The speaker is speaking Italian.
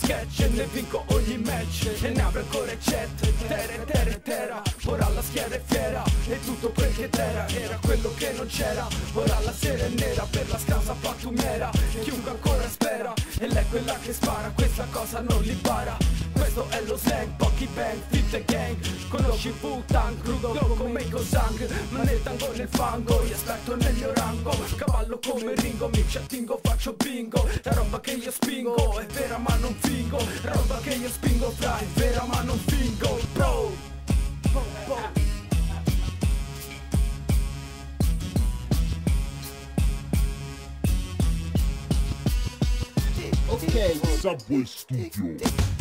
sketch e ne vinco ogni match. E ne apro ancora eccetera, tera. Ora la schiera è fiera e tutto quel che c'era era quello che non c'era. Ora la sera è nera per la scansa pattumiera. Chiunque ancora spera e lei è quella che spara, questa cosa non li para. Questo è lo slang, pochi bang, fit the gang. Conosci Wu-Tang, crudo come i Kosang. Ma nel tango nel fango, io aspetto nel mio rango. Cavallo come Ringo, mi ci attingo, faccio bingo. La roba che io spingo è vera ma non fingo. La roba che io spingo fra è vera ma non fingo. Bro, Ok. Subway Studio.